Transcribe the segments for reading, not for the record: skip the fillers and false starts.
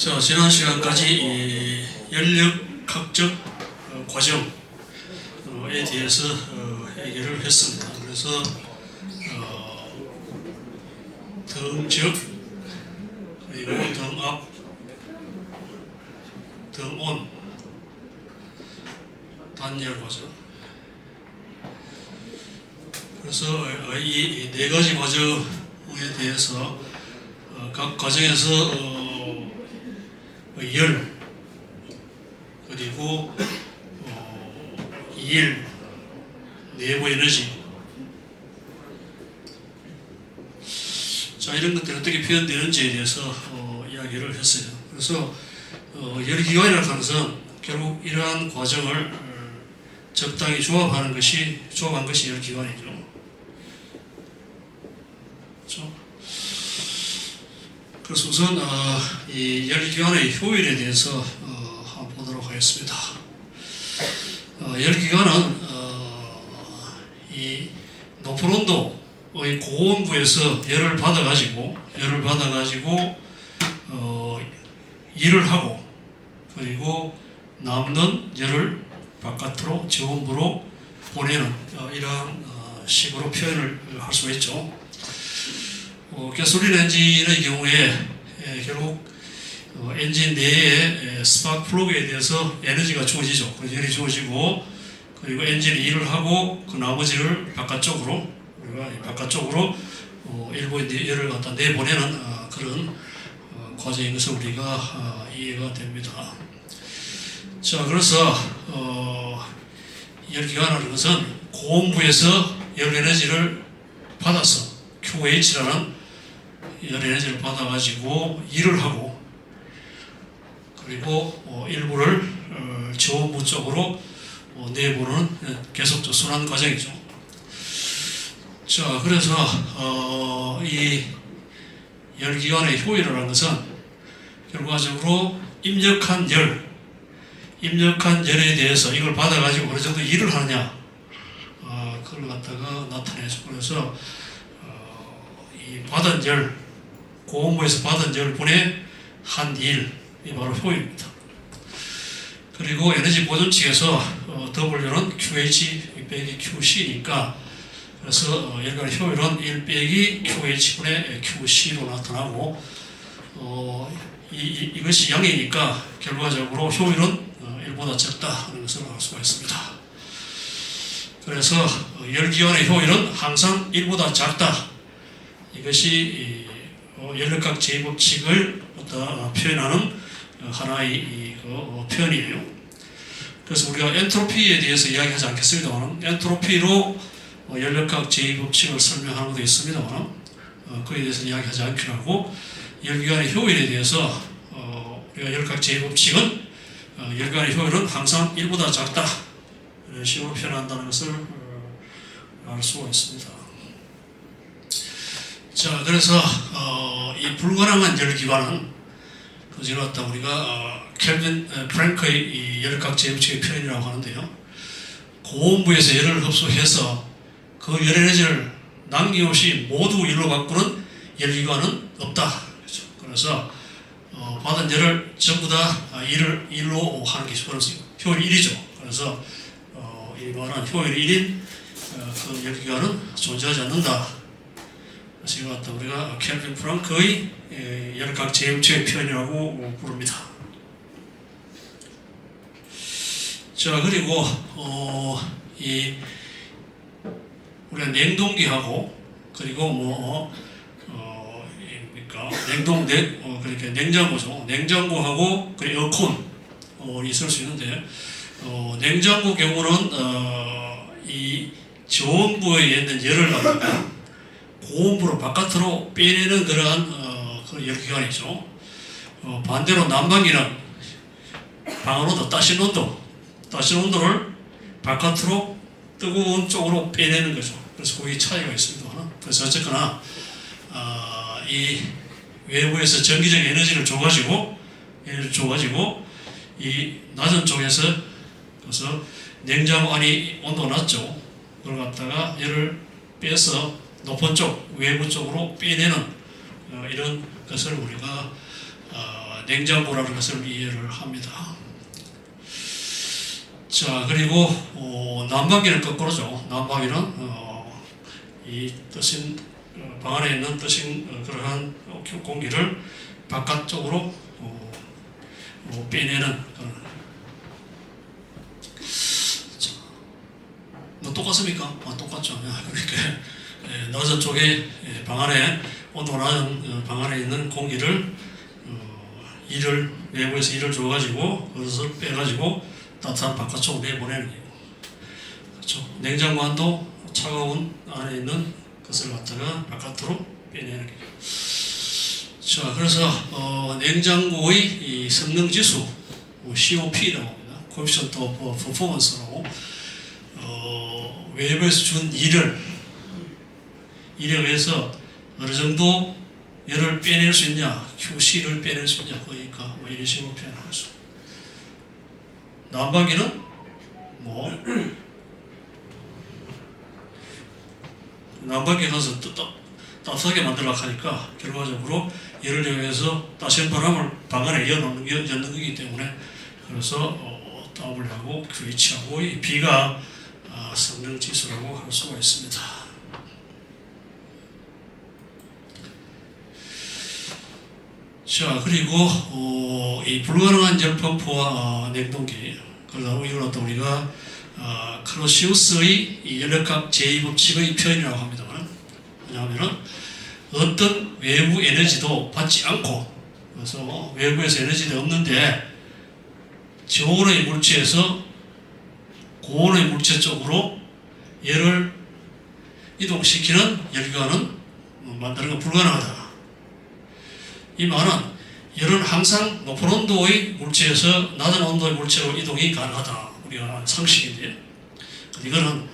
자, 지난 시간까지 이 연력학적 과정에 대해서 얘기를 했습니다. 그래서 등적, 그리고 등압, 등온, 단열 과정. 그래서 이 네 가지 과정에 대해서 각 과정에서 열, 그리고 일, 내부 에너지, 자, 이런 것들이 어떻게 표현되는지에 대해서 이야기를 했어요. 그래서 열기관이라는 것은 결국 이러한 과정을 적당히 조합한 것이 열기관이죠. 그렇죠? 그래서 우선 이 열기관의 효율에 대해서 한번 보도록 하겠습니다. 열기관은 이 높은 온도의 고온부에서 열을 받아가지고 일을 하고, 그리고 남는 열을 바깥으로 저온부로 보내는 이러한 식으로 표현을 할 수가 있죠. 가솔린 엔진의 경우에 결국 엔진 내에 스파크 플러그에 대해서 에너지가 주어지죠. 그 열이 주어지고, 그리고 엔진이 일을 하고 그 나머지를 바깥쪽으로 일부의 열을 갖다 내보내는 그런 과정인 것을 우리가 이해가 됩니다. 자, 그래서 열기관이라는 것은 고온부에서 열 에너지를 받아서 QH라는 열 에너지를 받아가지고 일을 하고, 그리고 일부를 저온부 쪽으로 내보내는 계속적 순환 과정이죠. 자, 그래서 이 열기관의 효율이라는 것은 결과적으로 입력한 열에 대해서 이걸 받아가지고 어느 정도 일을 하느냐, 그걸 갖다가 나타내죠. 그래서 이 받은 열, 고온부에서 받은 열분의 한 일이 바로 효율입니다. 그리고 에너지 보존 측에서 W는 QH 빼기 QC니까, 그래서 열기관의 효율은 1 빼기 QH분의 QC로 나타나고, 이것이 0이니까 결과적으로 효율은 1보다 적다 하는 것을 알 수가 있습니다. 그래서 열기관의 효율은 항상 1보다 작다. 이것이 연력학 제2법칙을 표현하는 하나의 표현이에요. 그래서 우리가 엔트로피에 대해서 이야기하지 않겠습니다만, 엔트로피로 연력학 제2법칙을 설명하는 것도 있습니다만, 그에 대해서 이야기하지 않기로 하고, 열기관의 효율에 대해서 우리가 연력학 제2법칙은 열기관의 효율은 항상 1보다 작다, 이런 식으로 표현한다는 것을 알 수가 있습니다. 자, 그래서 이 불가능한 열기관은 지금 갖다 우리가 켈빈 프랭크의 이 열각 제2법칙의 표현이라고 하는데요. 고온부에서 열을 흡수해서 그 열 에너지를 남김없이 모두 일로 바꾸는 열기관은 없다. 그래서 받은 열을 전부 다 일로 하는 게 효율이 1이죠. 그래서 이 말은 효율 1인 그 열기관은 존재하지 않는다. 지금 갖다 우리가 켈빈 프랑크의 열각 제2법칙의 표현이라고 부릅니다. 자, 그리고 우리가 냉동기하고, 그리고 그러니까 냉장고죠. 냉장고하고 그리고 에어컨이 있을 수 있는데, 냉장고 경우는 이 저온부에 있는 열을 갖다가 고온부로 바깥으로 빼내는 그러한 그 열기관이죠. 반대로 난방기는 방한 온도, 따신 온도를 바깥으로 뜨거운 쪽으로 빼내는 거죠. 그래서 거기 차이가 있습니다. 그래서 어쨌거나 이 외부에서 전기적 에너지를 줘가지고 이 낮은 쪽에서 그래서 냉장고 안이 온도가 낮죠. 그걸 갖다가 열을 빼서 높은 쪽, 외부 쪽으로 빼내는 이런 것을 우리가 냉장고라는 것을 이해를 합니다. 자, 그리고 난방기는 거꾸로죠. 난방기는 이 뜨신 방 안에 있는 뜨신 그러한 공기를 바깥쪽으로 빼내는 뭐 똑같습니까? 똑같죠. 그러니까 낮은 쪽에 방 안에 온도가 낮은 방 안에 있는 공기를 외부에서 일을 줘가지고 그것을 빼가지고 따뜻한 바깥쪽으로 내보내는 거예요. 그렇죠. 냉장고안도 차가운 안에 있는 것을 갖다가 바깥으로 빼내는 거예요. 자, 그래서 냉장고의 이 성능지수 COP라고 합니다. Coefficient of Performance라고 외부에서 준 일에 의해서 어느 정도 열을 빼낼 수 있냐, QC를 빼낼 수 있냐, 그러니까 뭐 이런 식으로 표현할 수. 난방기는 난방기 가서 따뜻하게 만들려고 하니까 결과적으로 열을 이용해서 따스한 바람을 방 안에 넣는 거기 때문에 그래서 W하고 QH하고 이 B가 성능 지수라고 할 수가 있습니다. 자, 그리고 이 불가능한 열 펌프와 냉동기, 그러다 이걸 갖다 우리가 클로시우스의 이 연력학 제2법칙의 표현이라고 합니다만, 왜냐하면 어떤 외부 에너지도 받지 않고, 그래서 외부에서 에너지가 없는데 저온의 물체에서 고온의 물체 쪽으로 열을 이동시키는 열기관은 만드는 건 불가능하다. 이 말은 열은 항상 높은 온도의 물체에서 낮은 온도의 물체로 이동이 가능하다. 우리가 상식인데, 이거는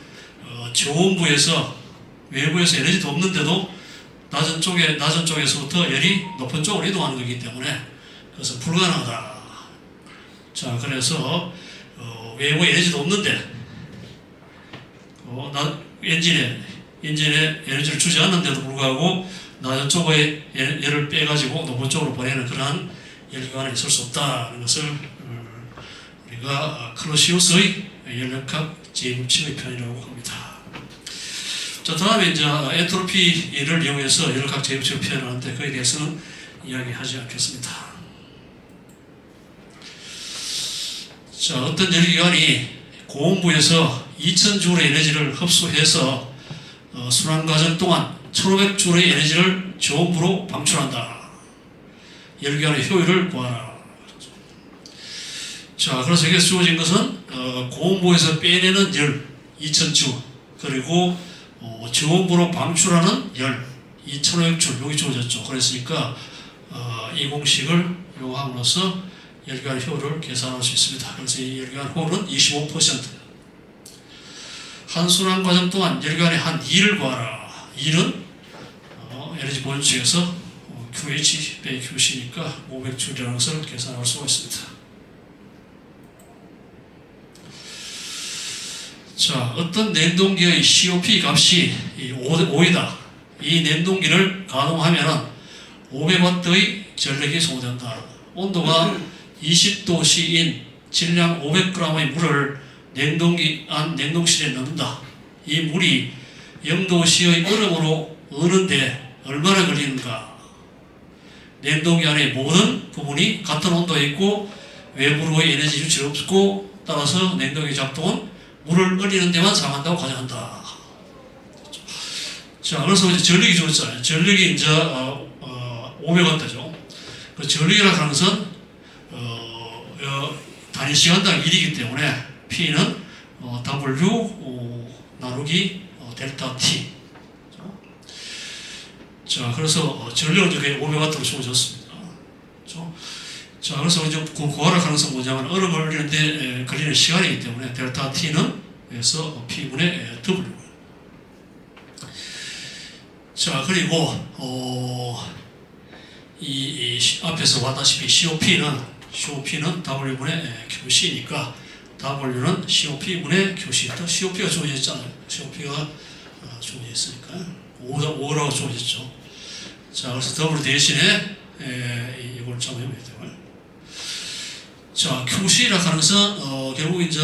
저온부에서 외부에서 에너지도 없는데도 낮은 쪽에서부터 열이 높은 쪽으로 이동하는 거기 때문에 그것은 불가능하다. 자, 그래서 외부에 에너지도 없는데 엔진에 에너지를 주지 않는데도 불구하고 낮은 쪽에 열을 빼가지고 높은 쪽으로 보내는 그러한 열기관이 있을 수 없다는 것을 우리가 클로시우스의 연력학 제2법칙의 편이라고 합니다. 자, 다음에 이제 엔트로피를 이용해서 연력학 제2법칙을 표현하는데 그에 대해서는 이야기하지 않겠습니다. 자, 어떤 열기관이 고온부에서 2000줄의 에너지를 흡수해서 순환 과정 동안 1500줄의 에너지를 저온부로 방출한다. 열기관의 효율을 구하라. 자, 그래서 여기서 주어진 것은 고온부에서 빼내는 열 2000줄, 그리고 저온부로 방출하는 열 2500줄, 여기 주어졌죠. 그랬으니까 이 공식을 이용함으로써 열기관의 효율을 계산할 수 있습니다. 그래서 이 열기관 효율은 25%. 한 순환 과정 동안 열기관의 한 2를 구하라. 2는 에너지 보존축에서 QH 빼기 QC니까 500줄이라는 것을 계산할 수가 있습니다. 자, 어떤 냉동기의 COP 값이 5이다. 이 냉동기를 가동하면 500W의 전력이 소모된다. 온도가 20도씨인 질량 500g의 물을 냉동기 안 냉동실에 넣는다. 이 물이 0도씨의 얼음으로 어는데 얼마나 걸리는가? 냉동기 안에 모든 부분이 같은 온도에 있고 외부로의 에너지 유출이 없고, 따라서 냉동기 작동은 물을 얼리는 데만 사용한다고 가정한다. 자, 그래서 이제 전력이 주어졌잖아요. 전력이 이제 500W죠. 그 전력이라고 하는 것은 단위 시간당 1이기 때문에 P는 W 나누기 델타 T. 자, 그래서 전력은 이제 500W로 주어졌습니다. 자, 그래서 이제 구하라 가능성 뭐냐면 얼음을 얼리는데 걸리는 시간이기 때문에 델타 T는 그래서 P분의 W. 자, 그리고 이 앞에서 봤다시피 COP는 W분의 QC니까 W는 COP분의 QC. 또 COP가 주어졌잖아요. COP가 주어졌으니까 5라고 주어졌죠. 자, 그래서 W 대신에 이걸 정하면 되고요. 자, QC라 하는 것은 결국 이제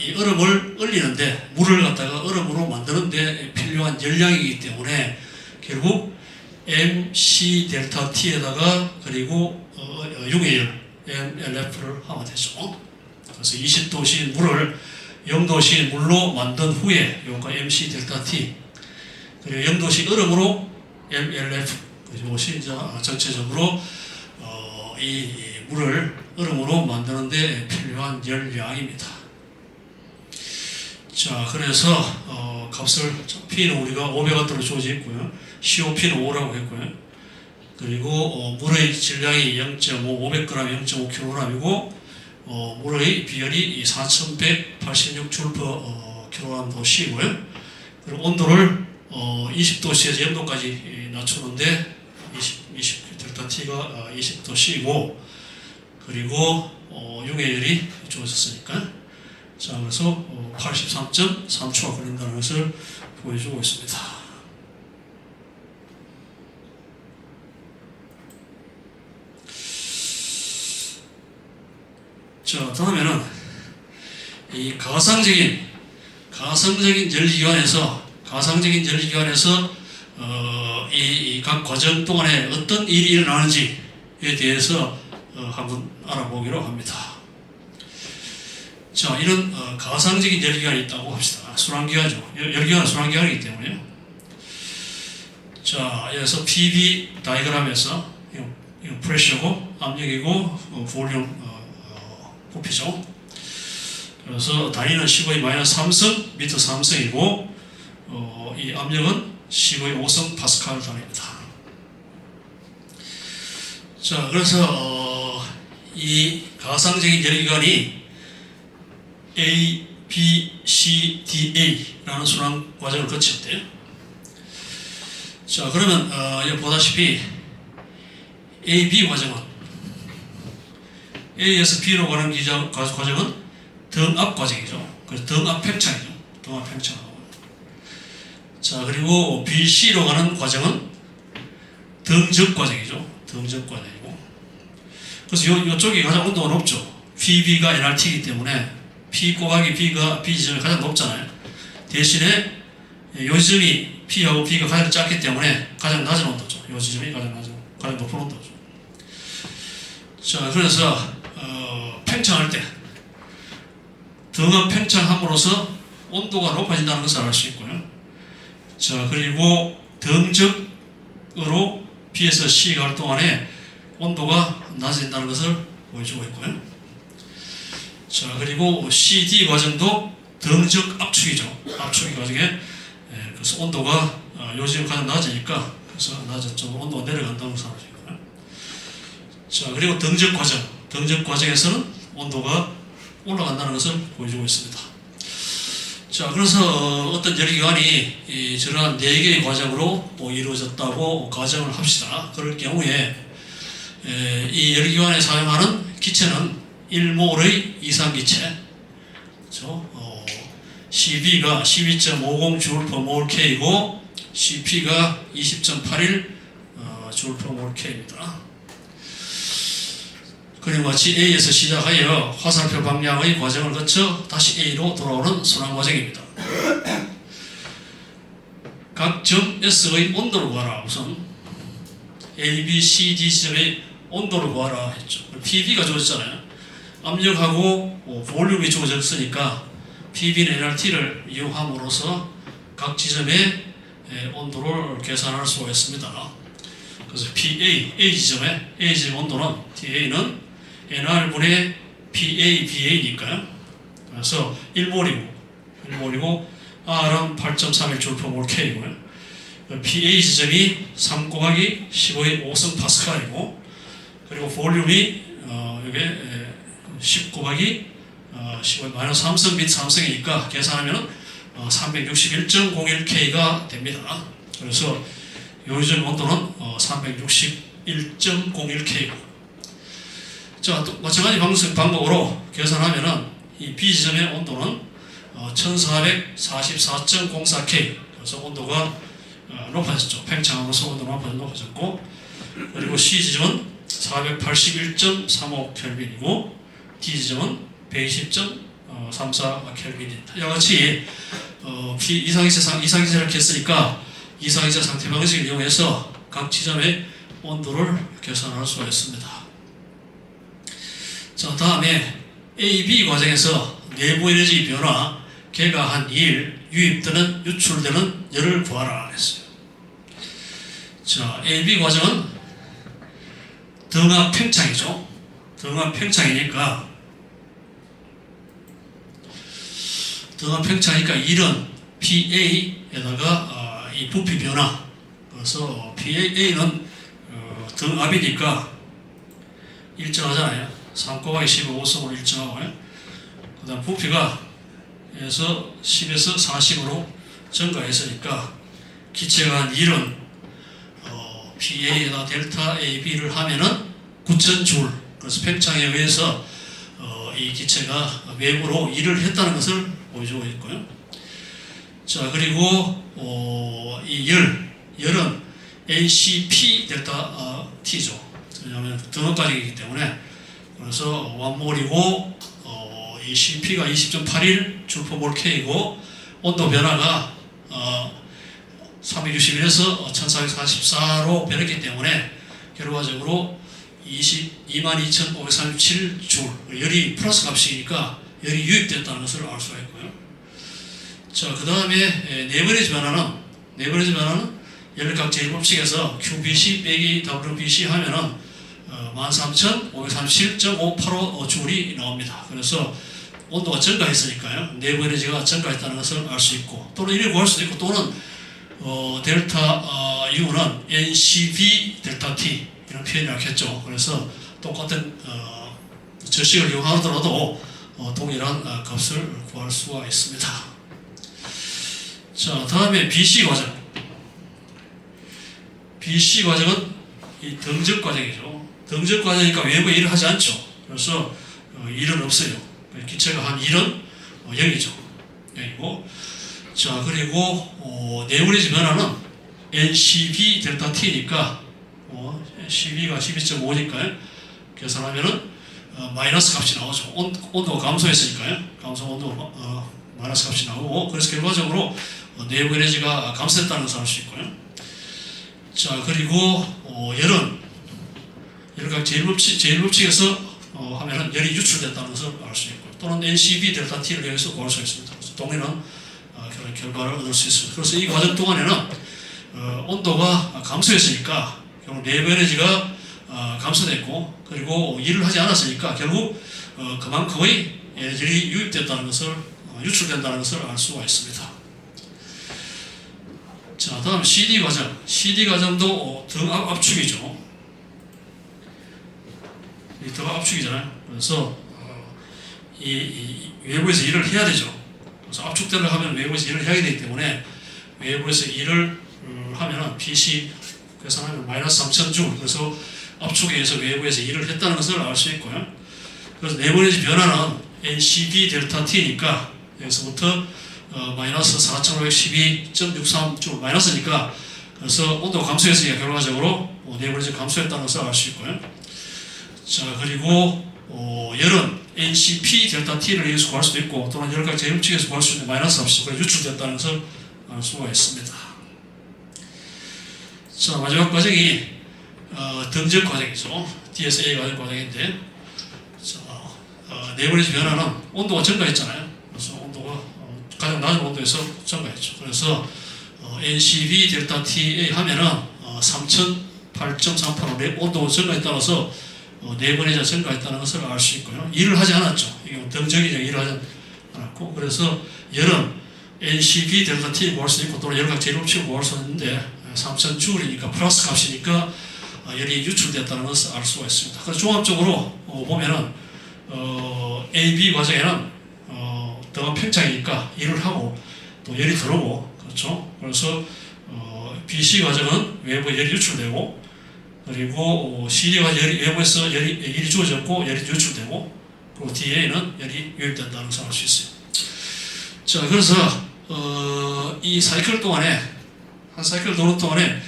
이 얼음을 얼리는데 물을 갖다가 얼음으로 만드는데 필요한 열량이기 때문에 결국 MC 델타 T에다가 그리고 6의 1 MLF를 하면 되죠. 그래서 20도씨 물을 0도씨 물로 만든 후에 요가 MC 델타 T 그리고 0도씨 얼음으로 MLF 이것이 이제 전체적으로 이 물을 얼음으로 만드는데 필요한 열량입니다. 자, 그래서 값을 P는 우리가 500W로 주어져 있고요. COP는 5라고 했고요. 그리고 물의 질량이 0.5, 500g 0.5kg이고 물의 비열이 4186J/kg/C이고요. 그리고 온도를 20도씨에서 0도까지 낮추는데 20 델타 T가 20도씨이고 그리고 6의 열이 주어졌으니까 자, 그래서 83.3초가 걸린다는 것을 보여주고 있습니다. 자, 다음에는 이 가상적인 전기기관에서 이 각 과정 동안에 어떤 일이 일어나는지에 대해서 한번 알아보기로 합니다. 자, 이런 가상적인 열기관이 있다고 합시다. 순환기관이죠. 열기관은 순환기관이기 때문에요. 자, 여기서 PV 다이그램에서 이거 프레셔고 압력이고 볼륨 부피죠. 그래서 단위는 15-3승, 미터 3승이고 이 압력은 15-5승 파스칼 단위입니다. 자, 그래서 이 가상적인 열기관이 A, B, C, D, A라는 순환 과정을 거쳤대요. 자, 그러면 여기 보다시피 A, B 과정은 A에서 B로 가는 과정은 등압 과정이죠. 그래서 등압 팽창이죠. 등압 팽창. 자, 그리고 B, C로 가는 과정은 등적 과정이죠. 등적 과정이고. 그래서 이쪽이 가장 온도가 높죠. PB가 NRT이기 때문에 P 곱하기 B가 B 지점이 가장 높잖아요. 대신에 요 지점이 P하고 B가 가장 작기 때문에 가장 낮은 온도죠. 요 지점이 가장 높은 온도죠. 자, 그래서 팽창할 때 등압 팽창함으로써 온도가 높아진다는 것을 알 수 있고요. 자, 그리고 등적으로 B에서 C가 갈 동안에 온도가 낮아진다는 것을 보여주고 있고요. 자, 그리고 CD 과정도 등적 압축이죠. 압축 과정에 그래서 온도가 요즘 가장 낮으니까 그래서 낮아져 온도가 내려간다는 것을 알 수 있고요. 자, 그리고 등적 과정에서는 온도가 올라간다는 것을 보여주고 있습니다. 자, 그래서 어떤 열기관이 저러한 4개의 과정으로 이루어졌다고 가정을 합시다. 그럴 경우에 이 열기관에 사용하는 기체는 1몰의 이상기체, CB가 12.50J/mol/K이고 CP가 20.81J/mol/K입니다. 그리고 마치 A에서 시작하여 화살표 방향의 과정을 거쳐 다시 A로 돌아오는 순환 과정입니다. 각 점 S의 온도를 구하라. 우선 A, B, C, D 지점의 온도를 구하라 했죠. PB가 주어졌잖아요. 압력하고 볼륨이 주어졌으니까 PB는 NRT를 이용함으로써 각 지점의 온도를 계산할 수가 있습니다. 그래서 A 지점 온도는 TA는 NR분의 BA니까요. 그래서 1몰이고 R은 8.31J/mol/K이고요. PA 지점이 3 곱하기 15의 5승 파스칼이고 그리고 볼륨이 이게 10 곱하기 15의 -3승 및 3승이니까 계산하면 361.01K가 됩니다. 그래서 요즘 온도는 361.01K고 자, 또 마찬가지 방법으로 계산하면은 이 B 지점의 온도는 1444.04K 그래서 온도가 높아졌죠. 팽창하면서 온도가 높아졌고 그리고 C 지점은 481.35 켈빈이고 D 지점은 120.34 켈빈입니다. 이와 같이 이상기체를 켰으니까 이상기체 상태 방식을 이용해서 각 지점의 온도를 계산할 수가 있습니다. 자, 다음에 A, B 과정에서 내부 에너지 변화, 개가한 2일, 유입되는 유출되는 열을 구하라 했어요. 자, A, B 과정은 등압 팽창이죠. 등압 팽창이니까 일은 PA에다가 이 부피 변화, 그래서 PA는 등압이니까 일정하잖아요. 3 곱하기 10을 5성으로 일정하고요. 그 다음 부피가 에서 10에서 40으로 증가했으니까 기체가 한 1은 PA에다 델타 AB를 하면은 9,000줄, 그래서 팽창에 의해서 이 기체가 외부로 일을 했다는 것을 보여주고 있고요. 자, 그리고 이 열은 NCP 델타 T죠. 왜냐하면 등압까지이기 때문에. 그래서 완몰이고 이 CP가 20.81 줄퍼몰 K이고 온도 변화가 361에서 1444로 변했기 때문에 결과적으로 22,537줄 열이 플러스 값이니까 열이 유입됐다는 것을 알 수가 있고요. 자, 그 다음에 네버리지 변화는 열각 제1법칙에서 QBC 빼기 WBC 하면은 13,537.585 줄이 나옵니다. 그래서 온도가 증가했으니까요. 내부 에너지가 증가했다는 것을 알 수 있고, 또는 이렇게 구할 수도 있고, 또는 델타 U는 NCV 델타 T 이런 표현이 나겠죠. 그래서 똑같은 저식을 이용하더라도 동일한 값을 구할 수가 있습니다. 자, 다음에 BC 과정. BC 과정은 이 등적 과정이죠. 등적 과정이니까 외부에 일을 하지 않죠. 그래서 일은 없어요. 기체가 한 1은 0이죠. 0이고. 자, 그리고 내부리지 변화는 NCV 델타 T니까 CV가 12.5니까요. 계산하면은 마이너스 값이 나오죠. 온도가 감소했으니까요. 감소 온도 마이너스 값이 나오고, 그래서 결과적으로 내부 에너지가 감소했다는 것을 알 수 있고요. 자, 그리고 열은 열각 제1법칙에서 하면은 열이 유출됐다는 것을 알 수 있고, 또는 NCV 델타 T를 이용해서 구할 수 있습니다. 그래서 동일한 그런 결과를 얻을 수 있습니다. 그래서 이 과정 동안에는 온도가 감소했으니까 결국 내부 에너지가 감소됐고, 그리고 일을 하지 않았으니까 결국 그만큼의 에너지가 유입됐다는 것을 유출된다는 것을 알 수가 있습니다. 자, 다음 CD 과정. CD 과정도 등압 압축이죠. 이 등압 압축이잖아요. 그래서 이 외부에서 일을 해야 되죠. 그래서 압축대를 하면 외부에서 일을 해야 되기 때문에 외부에서 일을 하면은 PC 계산하면 마이너스 3,000줄, 그래서 압축에 의해서 외부에서 일을 했다는 것을 알 수 있고요. 그래서 내부 에너지 변화는 NCV 델타 T니까 여기서부터 마이너스 4,512.63줄 마이너스니까, 그래서 온도가 감소했으니까 결과적으로 내부 에너지 감소했다는 것을 알 수 있고요. 자, 그리고 열은 NCP 델타 T를 이용해서 구할 수도 있고, 또는 열각 제1법칙에서 구할 수 있는 마이너스 값이 유출됐다는 것을 알 수가 있습니다. 자, 마지막 과정이 등적 과정이죠. DSA 과정인데, 자, 내부 에너지 변화는 온도가 증가했잖아요. 그래서 온도가 가장 낮은 온도에서 증가했죠. 그래서 NCV 델타 TA 하면은 3008.38로 온도가 증가에 따라서 내부 에너지가 증가했다는 것을 알 수 있고요. 일을 하지 않았죠. 이게 등적이죠. 일을 하지 않았고, 그래서 열은 NCV 델타 T 구할 수 있고, 또는 열각 제1법칙을 구할 수 있는데 3000줄이니까 플러스 값이니까 열이 유출됐다는 것을 알 수가 있습니다. 그래서 종합적으로 보면은 AB 과정에는 등압 팽창이니까 일을 하고 또 열이 들어오고, 그렇죠. 그래서 BC 과정은 외부에 열이 유출되고, 그리고 CD 과정 외부에서 열이 주어졌고 열이 유출되고, 그리고 DA는 열이 유입된다는 것을 알 수 있어요. 자, 그래서 이 사이클 동안에 한 사이클 도는 동안에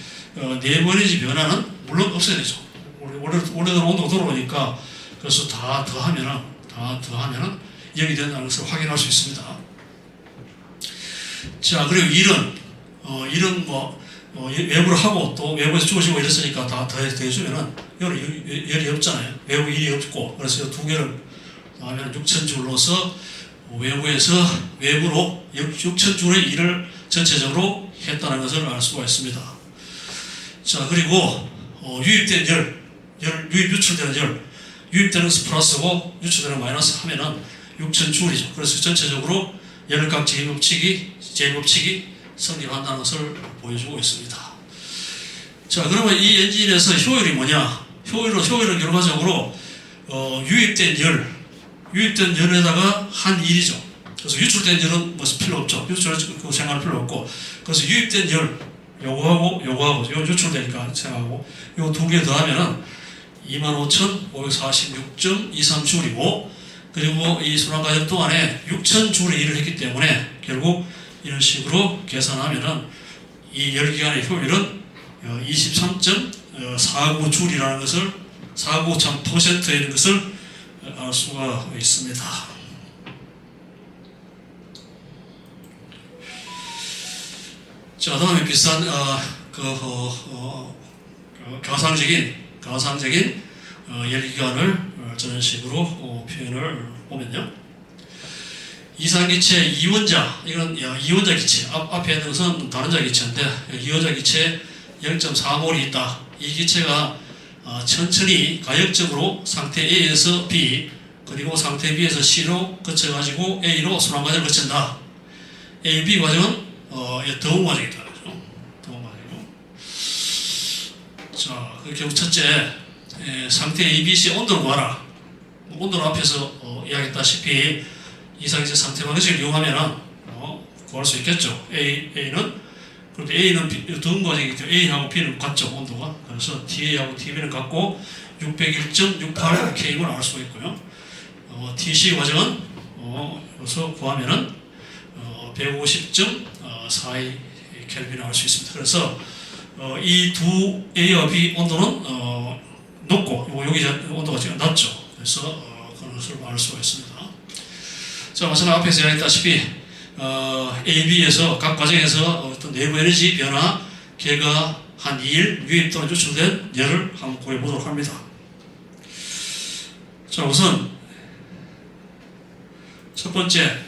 내부 에너지 변화는 물론 없어야 되죠. 원래대로 온도가 들어오니까, 그래서 다 더하면은 다 더하면 0이 된다는 것을 확인할 수 있습니다. 자, 그리고 1은 외부로 하고 또 외부에서 주어지고 이랬으니까 다 더해주면은 열이 없잖아요. 외부 1이 없고, 그래서 두 개를 하면 6,000줄로서 외부로 6,000줄의 일을 전체적으로 했다는 것을 알 수가 있습니다. 자, 그리고 유입된 유입 유출되는 유입되는 것은 플러스고 유출되는 마이너스 하면은 6,000줄이죠. 그래서 전체적으로 열각 제일법칙이 성립한다는 것을 보여주고 있습니다. 자, 그러면 이 엔진에서 효율이 뭐냐? 효율은 결과적으로 유입된 열에다가 한 일이죠. 그래서 유출된 열은 뭐 필요 없죠. 생각할 필요 없고, 그래서 유입된 열 요거 유출되니까 생각하고 요 두 개 더하면은 25,546.23줄이고, 그리고 이 순환 과정 동안에 6,000줄의 일을 했기 때문에 결국 이런 식으로 계산하면은 이 열기간의 효율은 23.49줄이라는 것을 49.%인 것을 알 수가 있습니다. 자, 다음에 비슷한 가상적인 열기관을 저런 식으로 표현을 보면요. 이산기체 이원자, 이건 이원자 기체, 앞에 있는 것은 다른자 기체인데 이원자 기체 0.4몰이 있다. 이 기체가 천천히 가역적으로 상태 A에서 B, 그리고 상태 B에서 C로 거쳐가지고 A로 순환 과정을 거친다. A, B 과정은 더운 과정이다. 더운 과정이고. 자, 결국 첫째, 상태 A, B, C 온도를 구하라. 온도를 앞에서 이야기했다시피 이상기체 상태 방식을 이용하면 구할 수 있겠죠. A는 그런데 A는 더운 과정이기 때문에 A하고 B는 같죠, 온도가. 그래서 TA하고 TB는 같고 601.68K임을 알 수가 있고요. TC 과정은 여기서 구하면은 150.42 켈빈을 알 수 있습니다. 그래서 이 두 A와 B 온도는 높고 여기 온도가 지금 낮죠. 그래서 그런 것을 알 수가 있습니다. 자, 마찬가지로 앞에서 이야기했다시피 A, B에서 각 과정에서 어떤 내부 에너지 변화, 걔가 한 2일 유입 또는 유출된 열을 한번 구해보도록 합니다. 자, 우선 첫 번째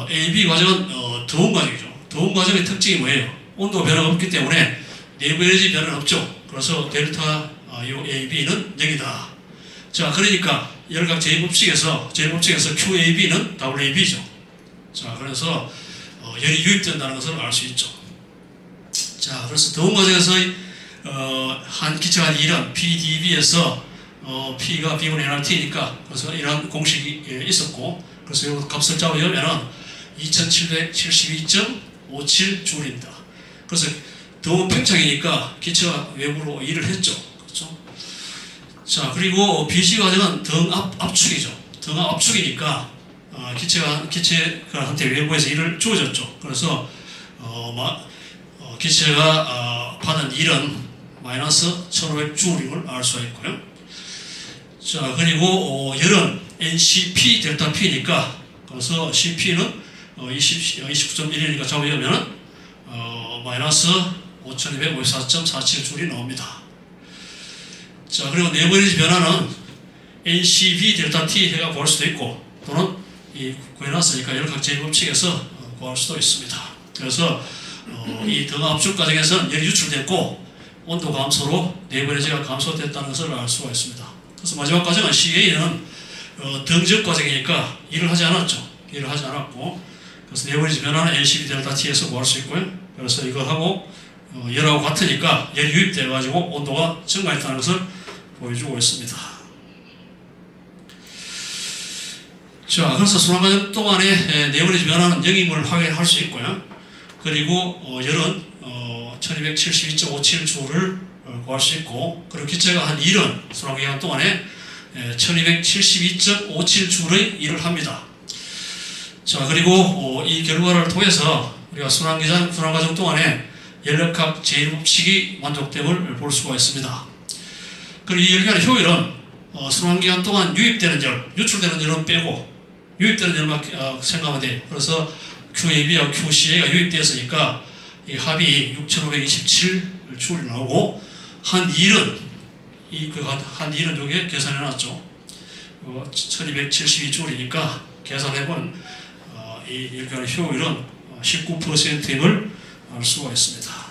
A, B 과정은 더운 과정이죠. 더운 과정의 특징이 뭐예요? 온도 변화가 없기 때문에 내부 에너지 변화는 없죠. 그래서 델타 A, B는 0이다. 자, 그러니까 열각 제일법칙에서 QAB는 WAB죠. 자, 그래서 열이 유입된다는 것을 알 수 있죠. 자, 그래서 더운 과정에서 한 기체가 한 1은 PdV에서 P가 B분의 nRT니까 그래서 이런 공식이 있었고, 그래서 이 값을 잡으려면은 2772.57줄입니다. 그래서 더운 팽창이니까 기체가 외부로 일을 했죠. 그렇죠? 자, 그리고 BC 과정은 등 압축이죠. 등 압축이니까 기체한테 외부에서 일을 주어졌죠. 그래서 기체가 받은 일은 마이너스 1500줄임을 알 수가 있고요. 자, 그리고 열은 NCP 델타 P니까 그래서 CP는 29.1이니까 잡으려면은 마이너스 5254.47줄이 나옵니다. 자, 그리고 내부 에너지 변화는 NCB 델타 T 해가 구할 수도 있고, 또는 이 구해놨으니까 열각 제일법칙에서 구할 수도 있습니다. 그래서 이 등 압축 과정에서는 열이 유출됐고 온도 감소로 내부 에너지가 감소됐다는 것을 알 수가 있습니다. 그래서 마지막 과정은 CA는 등적 과정이니까 일을 하지 않았고, 그래서 내부 에너지 변화는 NCB 델타 T에서 구할 수 있고요. 그래서 이거 하고 열하고 같으니까 열이 유입돼 가지고 온도가 증가했다는 것을 보여주고 있습니다. 자, 그래서 순환 과정 동안에 내부 에너지 변화는 0임을 확인할 수 있고요. 그리고 열은 1272.57줄을 구할 수 있고, 그리고 기체가 한 1은 순환 기간 동안에 1272.57줄의 일을 합니다. 자, 그리고 이 결과를 통해서 우리가 순환 과정 동안에 열역학 제일법칙이 만족됨을 볼 수가 있습니다. 그리고 이 열기관의 효율은 순환기간 동안 유입되는 열, 유출되는 열은 빼고 유입되는 열만 생각하면 돼요. 그래서 QAB와 QCA가 유입되었으니까 이 합이 6,527J이 나오고 한일은 한일은 여기에 계산해 놨죠. 1272J이니까 계산해본 이 일간의 효율은 19%임을 알 수가 있습니다.